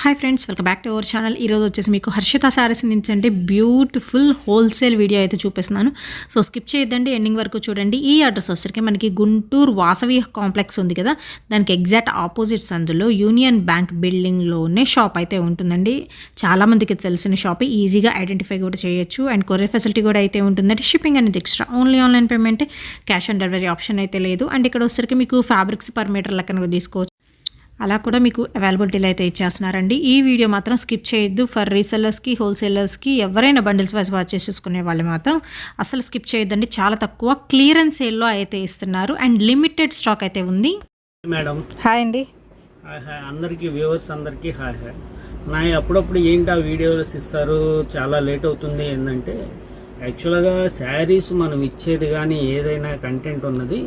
Hi friends, welcome back to our channel. ఈరోజు వచ్చేసి మీకు హర్షిత శారీస్ నుంచి అంటే బ్యూటిఫుల్ హోల్సేల్ వీడియో అయితే చూపిస్తున్నాను. సో స్కిప్ చేయొద్దండి, ఎండింగ్ వరకు చూడండి. ఈ అడ్రస్ వచ్చరికి మనకి గుంటూరు వాసవి కాంప్లెక్స్ ఉంది కదా, దానికి ఎగ్జాక్ట్ ఆపోజిట్స్ అందులో యూనియన్ బ్యాంక్ బిల్డింగ్లోనే షాప్ అయితే ఉంటుందండి. చాలామందికి తెలిసిన షాప్, ఈజీగా ఐడెంటిఫై కూడా చేయొచ్చు. అండ్ కొరియర్ ఫెసిలిటీ కూడా అయితే ఉంటుందండి. షిప్పింగ్ అనేది extra, only online payment, cash on delivery option అయితే లేదు. అండ్ ఇక్కడ వచ్చరికి మీకు ఫ్యాబ్రిక్స్ పర్ మీటర్ లెక్కన తీసుకోవచ్చు. అలా కూడా మీకు అవైలబిలిటీలో అయితే ఇచ్చేస్తున్నారండి. ఈ వీడియో మాత్రం స్కిప్ చేయొద్దు. ఫర్ రీసెల్లర్స్కి, హోల్సేలర్స్కి, ఎవరైనా బండిల్స్ వైజ్ వాచ్ చేసుకునే వాళ్ళు మాత్రం అసలు స్కిప్ చేయొద్దండి. చాలా తక్కువ క్లియరెన్స్ సేల్లో అయితే ఇస్తున్నారు అండ్ లిమిటెడ్ స్టాక్ అయితే ఉంది. మేడం హాయ్ అండి. హాయ్ అందరికీ, వ్యూవర్స్ అందరికీ హాయ్. నా అప్పుడప్పుడు ఏంటి ఆ వీడియోస్ ఇస్తారు, చాలా లేట్ అవుతుంది. ఏంటంటే యాక్చువల్గా శారీస్ మనం ఇచ్చేది కానీ ఏదైనా కంటెంట్ ఉన్నది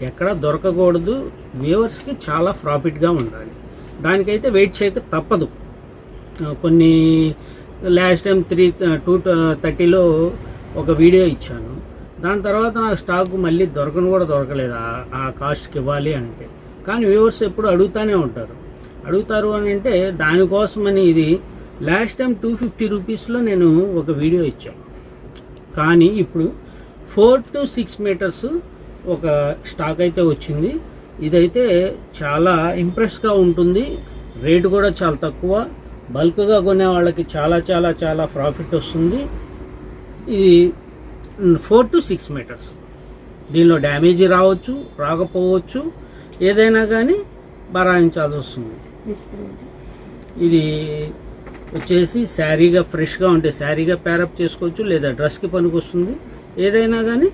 ఎక్కడ దొరకకూడదు, వ్యూవర్స్కి చాలా ప్రాఫిట్గా ఉండాలి. దానికైతే వెయిట్ చేయక తప్పదు. కొన్ని లాస్ట్ టైం 230లో ఒక వీడియో ఇచ్చాను. దాని తర్వాత నాకు స్టాక్ మళ్ళీ దొరకలేదు ఆ కాస్ట్కి ఇవ్వాలి అంటే. కానీ వ్యూవర్స్ ఎప్పుడు అడుగుతారు అని అంటే దానికోసమని ఇది లాస్ట్ టైం 250 రూపీస్లో నేను ఒక వీడియో ఇచ్చాను. కానీ ఇప్పుడు 4 to 6 మీటర్స్ ఒక స్టాక్ అయితే వచ్చింది. ఇదైతే చాలా ఇంప్రెస్గా ఉంటుంది. రేటు కూడా చాలా తక్కువ. బల్క్గా కొనే వాళ్ళకి చాలా చాలా చాలా ప్రాఫిట్ వస్తుంది. ఇది 4 to 6 మీటర్స్. దీనిలో డ్యామేజీ రావచ్చు, రాకపోవచ్చు, ఏదైనా కానీ భరాయించాల్సి వస్తుంది. ఇది వచ్చేసి శారీగా ఫ్రెష్గా ఉంటే శారీగా ప్యారప్ చేసుకోవచ్చు, లేదా డ్రెస్కి పనికి వస్తుంది. ఏదైనా కానీ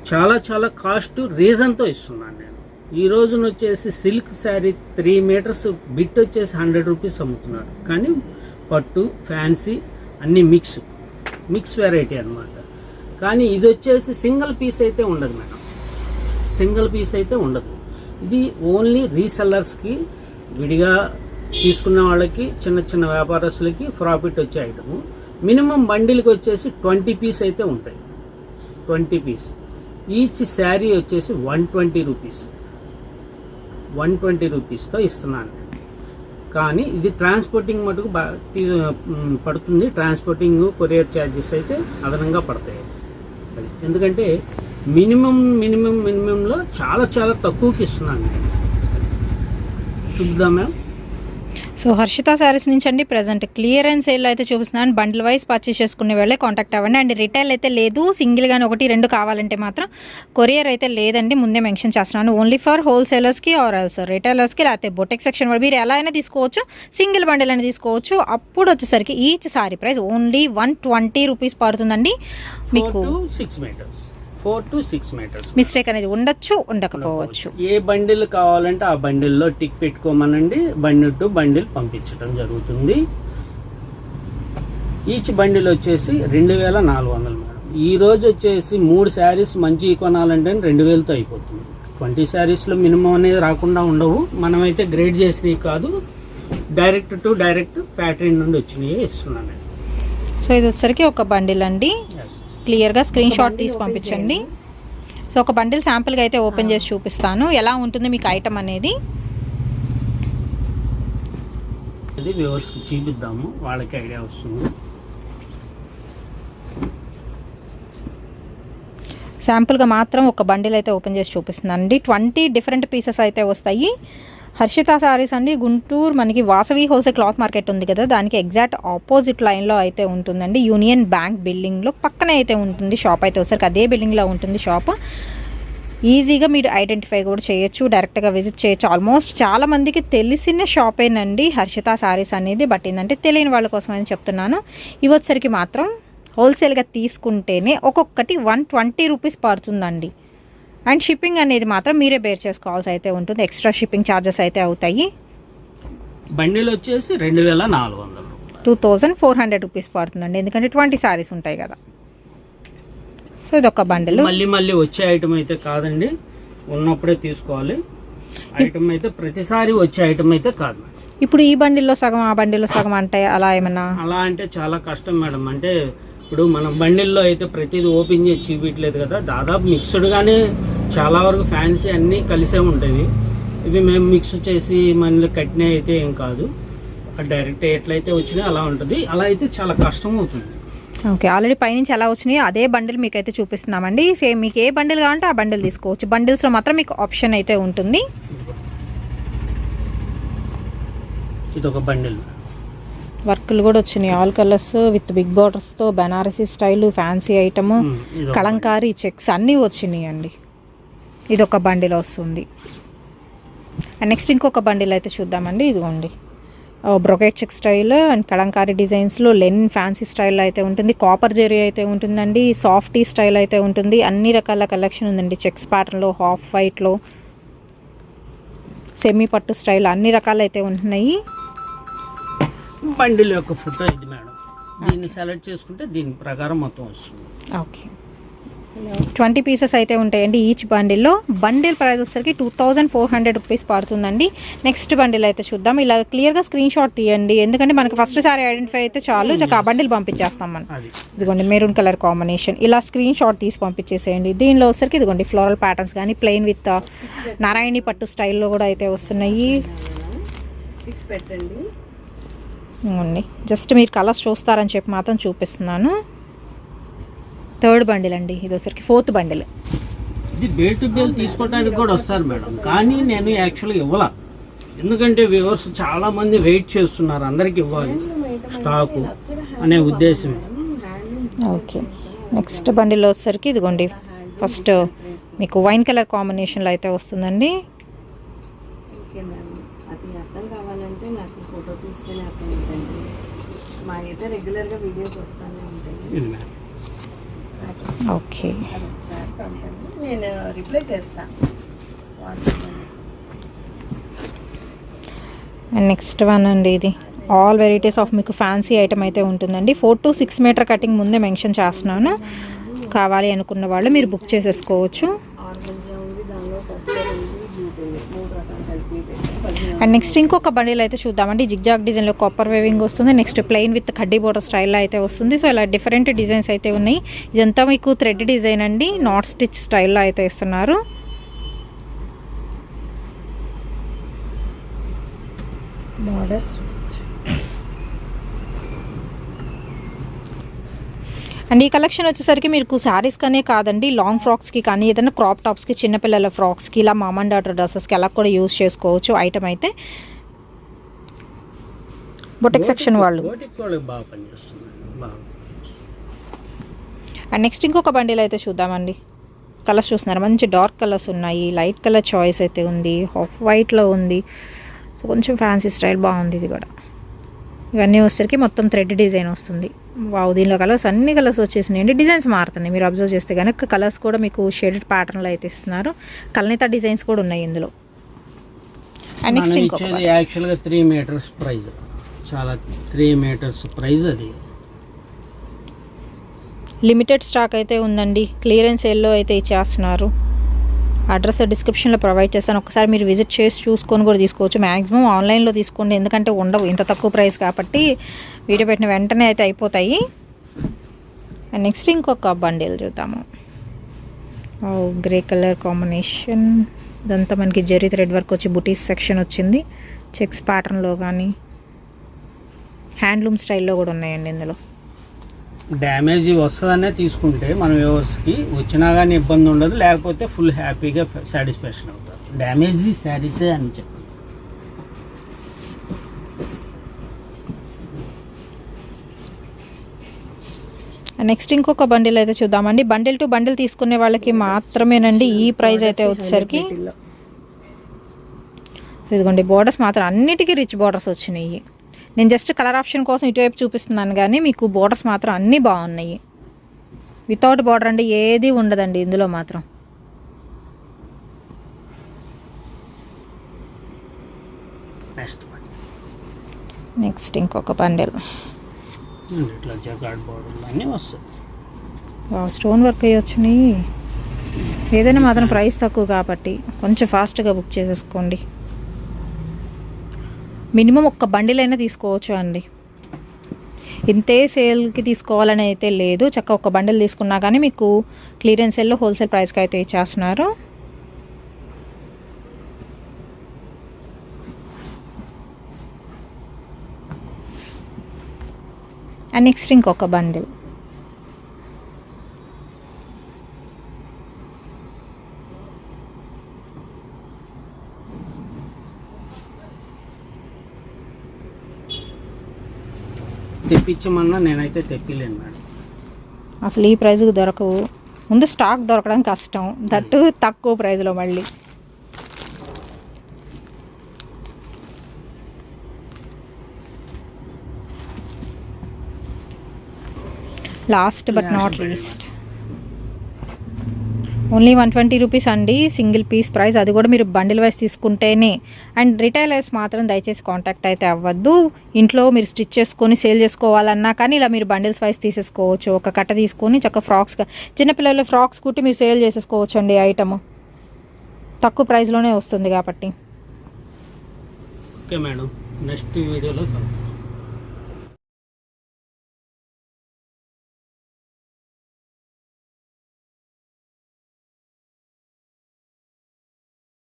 చాలా చాలా కాస్ట్ రీజన్తో ఇస్తున్నాను నేను. ఈ రోజున వచ్చేసి సిల్క్ శారీ 3 మీటర్స్ బిట్ వచ్చేసి 100 రూపీస్ అమ్ముతున్నారు. కానీ పట్టు, ఫ్యాన్సీ అన్నీ మిక్స్ వెరైటీ అనమాట. కానీ ఇది వచ్చేసి సింగిల్ పీస్ అయితే ఉండదు మేడం, సింగిల్ పీస్ అయితే ఉండదు. ఇది ఓన్లీ రీసెల్లర్స్కి, విడిగా తీసుకున్న వాళ్ళకి, చిన్న చిన్న వ్యాపారస్తులకి ప్రాఫిట్ వచ్చే ఐటము. మినిమం బండిల్కి వచ్చేసి 20 పీస్ అయితే ఉంటాయి. 20 పీస్. ఈచ్ శారీ వచ్చేసి 120 రూపీస్, 120 రూపీస్తో ఇస్తున్నాను. కానీ ఇది ట్రాన్స్పోర్టింగ్ మటుకు పడుతుంది. ట్రాన్స్పోర్టింగ్, కొరియర్ ఛార్జెస్ అయితే అదనంగా పడతాయి. ఎందుకంటే మినిమంలో చాలా చాలా తక్కువకి ఇస్తున్నాను. చూద్దాం మ్యామ్. సో హర్షిత శారీస్ నుంచి అండి ప్రజెంట్ క్లియరెన్స్ సేల్ అయితే చూపిస్తున్నాను. బండిల్ వైజ్ పర్చేస్ చేసుకునే వాళ్ళే కాంటాక్ట్ అవ్వండి. అండ్ రిటైల్ అయితే లేదు, సింగిల్ గానీ 1, 2 కావాలంటే మాత్రం కొరియర్ అయితే లేదండి. ముందే మెన్షన్ చేస్తున్నాను. ఓన్లీ ఫర్ హోల్సేలర్స్కి ఆర్ ఎల్స్ రిటైలర్స్కి, లేకపోతే బొటెక్ సెక్షన్ వాళ్ళు మీరు ఎలా అయినా తీసుకోవచ్చు, సింగిల్ బండిల్ అయినా తీసుకోవచ్చు. అప్పుడు వచ్చేసరికి each sorry price only 120 rupees పడుతుందండి. మీకు 4 to 6 మీటర్స్ మిస్టేక్ అనేది ఉండొచ్చు, ఉండకపోవచ్చు. ఏ బండిల్ కావాలంటే ఆ బండిల్లో టిక్ పెట్టుకోమనండి. బండిల్ టు బండిల్ పంపించడం జరుగుతుంది. ఈచ్ బండిల్ వచ్చేసి 2400 మేడం. ఈ రోజు వచ్చేసి 3 శారీస్ మంచి కొనాలంటే 2000తో అయిపోతుంది. 20 శారీస్లో మినిమం అనేది రాకుండా ఉండవు. మనమైతే గ్రేడ్ చేసినవి కాదు, డైరెక్ట్ టు డైరెక్ట్ ఫ్యాక్టరీ నుండి వచ్చినవి ఇస్తున్నాను. సో ఇది వచ్చేసరికి ఒక బండిల్ అండి. క్లియర్గా స్క్రీన్ షాట్ తీసి పంపించండి. సో ఒక బండిల్ శాంపుల్గా అయితే ఓపెన్ చేసి చూపిస్తాను, ఎలా ఉంటుంది మీకు ఐటమ్ అనేది. ఇది వ్యూవర్స్కి చూపిద్దాము, వాళ్ళకి ఐడియా వస్తుంది. శాంపుల్గా మాత్రం ఒక బండిల్ అయితే ఓపెన్ చేసి చూపిస్తున్నానండి. 20 డిఫరెంట్ పీసెస్ అయితే వస్తాయి. హర్షిత సారీస్ అండి, గుంటూరు మనకి వాసవి హోల్సేల్ క్లాత్ మార్కెట్ ఉంది కదా, దానికి ఎగ్జాక్ట్ ఆపోజిట్ లైన్లో అయితే ఉంటుందండి. యూనియన్ బ్యాంక్ బిల్డింగ్లో పక్కనే అయితే ఉంటుంది షాప్ అయితే. ఒకసారి అదే బిల్డింగ్లో ఉంటుంది షాప్. ఈజీగా మీరు ఐడెంటిఫై కూడా చేయొచ్చు, డైరెక్ట్గా విజిట్ చేయొచ్చు. ఆల్మోస్ట్ చాలా మందికి తెలిసిన షాపేనండి హర్షిత సారీస్ అనేది. బట్ ఏంటంటే తెలియని వాళ్ళ కోసం అని చెప్తున్నాను. ఇవి వచ్చరికి మాత్రం హోల్సేల్గా తీసుకుంటేనే ఒక్కొక్కటి 120 రూపీస్ పడుతుందండి. అండ్ షిప్పింగ్ అనేది మాత్రం మీరే బేర్ చేసుకోవాల్సి అయితే ఉంటుంది. ఎక్స్ట్రా షిప్పింగ్ ఛార్జెస్ అయితే అవుతాయి. బండిల్ వచ్చేసి 2400, 2400 రూపీస్ పడుతుందండి. ఎందుకంటే 20 శారీస్ ఉంటాయి కదా. సో ఇది ఒక బండిల్. మళ్ళీ వచ్చే ఐటమ్ అయితే కాదండి, ఉన్నప్పుడే తీసుకోవాలి. ఐటమ్ అయితే ప్రతిసారి వచ్చే ఐటమ్ అయితే కాదు. ఇప్పుడు ఈ బండిల్లో సగం, ఆ బండిల్లో సగం అంటే అలా ఏమన్నా? అలా అంటే చాలా కష్టం మేడం. అంటే ఇప్పుడు మనం బండిల్లో అయితే ప్రతిదీ ఓపెన్ చేసి చూపించలేదు కదా, దాదాపు మిక్స్డ్గానే చాలా వరకు ఫ్యాన్సీ అన్నీ కలిసే ఉంటాయి. ఇవి మేము మిక్స్ చేసి మనల్ని కట్టినవి అయితే ఏం కాదు. డైరెక్ట్ ఎట్లయితే వచ్చినాయో అలా ఉంటుంది. అలా అయితే చాలా కష్టం అవుతుంది. ఓకే, ఆల్రెడీ పైనుంచి ఎలా వచ్చినాయి అదే బండిల్ మీకు అయితే చూపిస్తున్నామండి. సేమ్ మీకు ఏ బండిల్ కావాలంటే ఆ బండిల్ తీసుకోవచ్చు. బండిల్స్లో మాత్రం మీకు ఆప్షన్ అయితే ఉంటుంది. ఇది ఒక బండిల్. వర్క్లు కూడా వచ్చినాయి, ఆల్ కలర్స్ విత్ బిగ్ బార్డర్స్తో, Banarasi style, fancy item, Kalamkari checks అన్నీ వచ్చినాయి అండి. ఇది ఒక బండిల్ వస్తుంది. అండ్ నెక్స్ట్ ఇంకొక బండిల్ అయితే చూద్దామండి. ఇదిగోండి, brocade check style and Kalamkari డిజైన్స్లో లెనిన్ ఫ్యాన్సీ స్టైల్ అయితే ఉంటుంది. కాపర్ జెరీ అయితే ఉంటుందండి. సాఫ్టీ స్టైల్ అయితే ఉంటుంది. అన్ని రకాల కలెక్షన్ ఉందండి. చెక్స్ ప్యాటర్న్లో, హాఫ్ వైట్లో, సెమీ పట్టు స్టైల్ అన్ని రకాలు అయితే ఉంటున్నాయి. బండిల్ యొక్క ఫోటో ఇది మేడం. దీన్ని సెలెక్ట్ చేసుకుంటే దీని ప్రకారం మొత్తం వస్తుంది. ఓకే, 20 పీసెస్ అయితే ఉంటాయండి ఈచ్ బండిల్లో. బండిల్ ప్రైస్ వచ్చేసరికి 2400 రూపీస్ పడుతుందండి. నెక్స్ట్ బండిల్ అయితే చూద్దాం. ఇలా క్లియర్గా స్క్రీన్ షాట్ తీయండి, ఎందుకంటే మనకి ఫస్ట్ సారి ఐడెంటిఫై అయితే చాలు, ఆ బండిల్ పంపించేస్తాం మనం. ఇదిగోండి మెరూన్ కలర్ కాంబినేషన్, ఇలా స్క్రీన్ షాట్ తీసి పంపించేసేయండి. దీనిలో వచ్చేసరికి ఇదిగోండి ఫ్లోరల్ ప్యాటర్న్స్ కానీ ప్లెయిన్ విత్ నారాయణి పట్టు స్టైల్లో కూడా అయితే వస్తున్నాయి. జస్ట్ మీరు కలర్స్ చూస్తారని చెప్పి మాత్రం చూపిస్తున్నాను. థర్డ్ బండిల్ అండి, ఇది వచ్చరికి 4th బండిల్. ఇది బేల్ టు బేల్ తీసుకోవడానికి కూడా వస్తారు మేడం, కానీ నేను యాక్చువల్గా ఇవ్వాల, ఎందుకంటే వ్యూవర్స్ చాలా మంది వెయిట్ చేస్తున్నారు, అందరికి ఇవ్వాలి స్టాకు అనే ఉద్దేశం. ఓకే, నెక్స్ట్ బండిల్ వచ్చేసరికి ఇదిగోండి ఫస్ట్ మీకు వైన్ కలర్ కాంబినేషన్లో అయితే వస్తుందండి. అర్థం కావాలంటే నాకు ఫోటో చూస్తేనే అర్థం అవుతుంది. మా అయితే రెగ్యులర్గా వీడియోస్ వస్తూనే ఉంటాయి. ఓకే, ఒకసారి పంపండి, నేను రిప్లై చేస్తాను వాట్సాప్లో. అండ్ నెక్స్ట్ వన్ అండి, ఇది ఆల్ వెరైటీస్ ఆఫ్ మీకు ఫ్యాన్సీ ఐటమ్ అయితే ఉంటుందండి. 4 to 6 మీటర్ కటింగ్ ముందే మెన్షన్ చేస్తున్నాను. కావాలి అనుకున్న వాళ్ళు మీరు బుక్ చేసేసుకోవచ్చు. అండ్ నెక్స్ట్ ఇంకొక బండిల్ అయితే చూద్దామండి. జిగ్జాగ్ డిజైన్లో కాపర్ వేవింగ్ వస్తుంది. నెక్స్ట్ ప్లెయిన్ విత్ కడ్డీ బోర్డర్ స్టైల్లో అయితే వస్తుంది. సో ఇలా డిఫరెంట్ డిజైన్స్ అయితే ఉన్నాయి. ఇదంతా మీకు థ్రెడ్ డిజైన్ అండి, నాట్ స్టిచ్ స్టైల్లో అయితే ఇస్తున్నారు. బార్డర్స్ అండ్ ఈ కలెక్షన్ వచ్చేసరికి మీకు శారీస్ కానీ కాదండి, లాంగ్ ఫ్రాక్స్కి కానీ ఏదైనా క్రాప్ టాప్స్కి, చిన్నపిల్లల ఫ్రాక్స్కి, ఇలా మామ్ అండ్ డాటర్ డ్రెస్సెస్కి అలా కూడా యూజ్ చేసుకోవచ్చు ఐటమ్ అయితే. బొటిక్ సెక్షన్ వాళ్ళు. అండ్ నెక్స్ట్ ఇంకొక బండిల్ అయితే చూద్దామండి. కలర్స్ చూస్తున్నారు, మంచి డార్క్ కలర్స్ ఉన్నాయి, లైట్ కలర్ చాయిస్ అయితే ఉంది, హాఫ్ వైట్లో ఉంది. సో కొంచెం ఫ్యాన్సీ స్టైల్ బాగుంది ఇది కూడా. ఇవన్నీ వచ్చేసరికి మొత్తం థ్రెడ్ డిజైన్ వస్తుంది. వావ్, దీనిలో కలర్స్ అన్ని కలర్స్ వచ్చేసినాయండి. డిజైన్స్ మారుతున్నాయి, మీరు అబ్జర్వ్ చేస్తే కనుక కలర్స్ కూడా మీకు షేడెడ్ ప్యాటర్న్లో అయితే ఇస్తున్నారు. కల్నేత డిజైన్స్ కూడా ఉన్నాయి ఇందులో. అండ్ నెక్స్ట్ యాక్చువల్గా 3 మీటర్స్ ప్రైస్, చాలా 3 మీటర్స్ ప్రైస్. అది లిమిటెడ్ స్టాక్ అయితే ఉందండి, క్లియరెన్స్ సేల్లో అయితే ఇచ్చేస్తున్నారు. అడ్రస్ డిస్క్రిప్షన్లో ప్రొవైడ్ చేస్తాను, ఒకసారి మీరు విజిట్ చేసి చూసుకొని కూడా తీసుకోవచ్చు. మ్యాక్సిమం ఆన్లైన్లో తీసుకోండి, ఎందుకంటే ఉండవు ఇంత తక్కువ ప్రైస్ కాబట్టి. వీడియో పెట్టిన వెంటనే అయితే అయిపోతాయి. అండ్ నెక్స్ట్ ఇంకొక బండిల్ చూద్దాము. గ్రే కలర్ కాంబినేషన్, ఇదంతా మనకి జెరీ థ్రెడ్ వర్క్ వచ్చి బుటీస్ సెక్షన్ వచ్చింది. చెక్స్ ప్యాటర్న్లో కానీ హ్యాండ్లూమ్ స్టైల్లో కూడా ఉన్నాయండి ఇందులో. డ్యామేజ్ వస్తుందనే తీసుకుంటే మన వ్యూవర్స్కి వచ్చినా కానీ ఇబ్బంది ఉండదు, లేకపోతే ఫుల్ హ్యాపీగా సాటిస్ఫాక్షన్ అవుతారు. డ్యామేజ్ శారీసే అని చెప్పి. నెక్స్ట్ ఇంకొక బండిల్ అయితే చూద్దామండి. బండిల్ టు బండిల్ తీసుకునే వాళ్ళకి మాత్రమేనండి ఈ ప్రైస్ అయితే వచ్చేసరికి. ఇదిగోండి బోర్డర్స్ మాత్రం అన్నిటికీ రిచ్ బోర్డర్స్ వచ్చినాయి. నేను జస్ట్ కలర్ ఆప్షన్ కోసం ఇటువైపు చూపిస్తున్నాను, కానీ మీకు బోర్డర్స్ మాత్రం అన్నీ బాగున్నాయి. వితౌట్ బోర్డర్ అండి ఏది ఉండదండి ఇందులో మాత్రం. నెక్స్ట్ ఇంకొక బండిల్, స్టోన్ వర్క్ అయ్యి వచ్చినాయి. ఏదైనా మాత్రం ప్రైస్ తక్కువ కాబట్టి కొంచెం ఫాస్ట్గా బుక్ చేసేసుకోండి. మినిమం ఒక్క బండిల్ అయినా తీసుకోవచ్చు అండి, ఇంతే సేల్కి తీసుకోవాలని అయితే లేదు. చక్కగా ఒక బండిల్ తీసుకున్నా కానీ మీకు క్లియరెన్స్ సేల్లో హోల్సేల్ ప్రైస్కి అయితే ఇచ్చేస్తున్నారు. అండ్ నెక్స్ట్ ఇంకొక బండిల్. తెప్పించమన్నా నేనైతే తెప్పిలేను మేడం. అసలు ఈ ప్రైస్కి దొరకవు. ముందు స్టాక్ దొరకడం కష్టం, దట్టు తక్కువ ప్రైస్లో. మళ్ళీ last but not least, only 120 rupees అండి సింగిల్ పీస్ ప్రైస్. అది కూడా మీరు బండిల్ వైస్ తీసుకుంటేనే. అండ్ రిటైలర్స్ మాత్రం దయచేసి కాంటాక్ట్ అయితే అవ్వద్దు. ఇంట్లో మీరు స్టిచ్ చేసుకొని సేల్ చేసుకోవాలన్నా కానీ ఇలా మీరు బండిల్స్ వైస్ తీసేసుకోవచ్చు. ఒక కట్ట తీసుకొని చక్కగా ఫ్రాక్స్గా, చిన్నపిల్లల ఫ్రాక్స్ కుట్టి మీరు సేల్ చేసేసుకోవచ్చు అండి. ఐటమ్ తక్కువ ప్రైస్లోనే వస్తుంది కాబట్టి. ఓకే మేడం, నెక్స్ట్ వీడియోలో